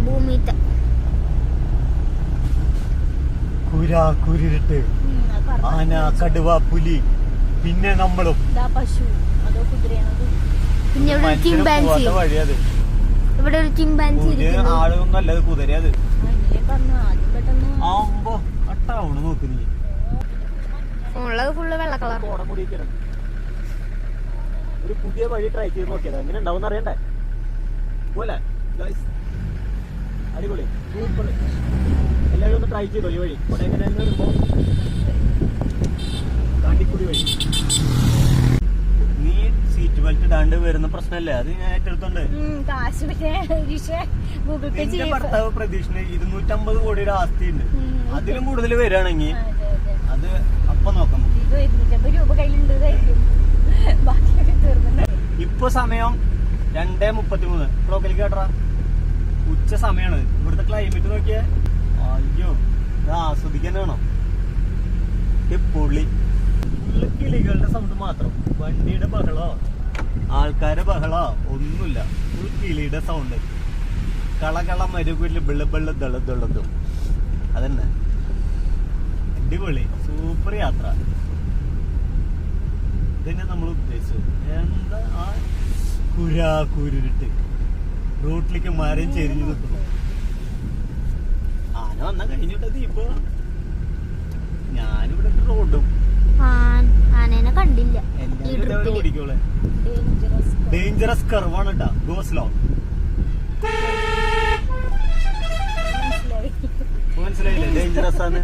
ഭൂമിത്തെ കുരിട്ട് ആന, കടുവ, പുലി, പിന്നെ നമ്മളും പശു അതോ കുതിരയാണത്. പിന്നെ വഴിയത് ഇവിടെ ഒരു ചിമ്പാൻസി ആളൊന്നും അല്ലത് കുതിരയത് പറഞ്ഞു ആദ്യം പെട്ടെന്ന് ആവുമ്പോ അട്ടാവണ് നോക്ക് നീ. ഉള്ളത് ഫുള്ള് വെള്ള കളർ. ഒരു പുതിയ വഴി ട്രൈ ചെയ്ത് നോക്കിയത് എങ്ങനെ ഉണ്ടാവും അറിയണ്ടേ പോലെ. അടിപൊളി സൂപ്പർ. എല്ലാവരും ഒന്ന് ട്രൈ ചെയ്തോ ഈ വഴി. കൊടൈക്കനാൽ വരുമ്പോ കാട്ടിക്കുടി വഴി. നീ സീറ്റ് ബെൽറ്റ് ഇടാണ്ട് വരുന്ന പ്രശ്നമല്ലേ, അത് ഞാൻ ഏറ്റെടുത്തോണ്ട്. എന്റെ ഭർത്താവ് പ്രതീക്ഷിന് 250 കോടിയുടെ ആസ്തിയുണ്ട്. അതിലും കൂടുതൽ വരികയാണെങ്കിൽ അത് അപ്പൊ നോക്കാം. ഇപ്പൊ സമയം 2:33. ക്ലോക്കിലേക്ക് കേട്ടാ ഉച്ച സമയാണ്. ഇവിടുത്തെ ക്ലൈമറ്റ് നോക്കിയേ. അയ്യോ ഇത് ആസ്വദിക്കാൻ വേണം. പൊള്ളി ഫുള്ള് കിളികളുടെ സൗണ്ട് മാത്രം. വണ്ടിയുടെ ബഹളോ ആൾക്കാരുടെ ബഹളോ ഒന്നുമില്ല. ഫുൾ കിളിയുടെ സൗണ്ട്. കളകള മരുകുല് ബിളബിള ദളതും. അതന്നെ അടിപൊളി സൂപ്പർ യാത്ര. ഇതന്നെ നമ്മൾ ഉദ്ദേശിച്ചത്. എന്താ ആ കുരിട്ട് റോട്ടിലേക്ക് മരം ചെരിഞ്ഞു നിൽക്കുന്നു. ആന വന്നാ കഴിഞ്ഞിട്ടത്. ഇപ്പൊ ഞാനിവിടെ റോഡും ആനേനെ കണ്ടില്ല. ഓടിക്കോളെ ഡേഞ്ചറസ് കർവാണ് കേട്ടാ. ഗോസ്ലോ മനസ്സിലായില്ലേ? ഡേഞ്ചറസ് ആണ്.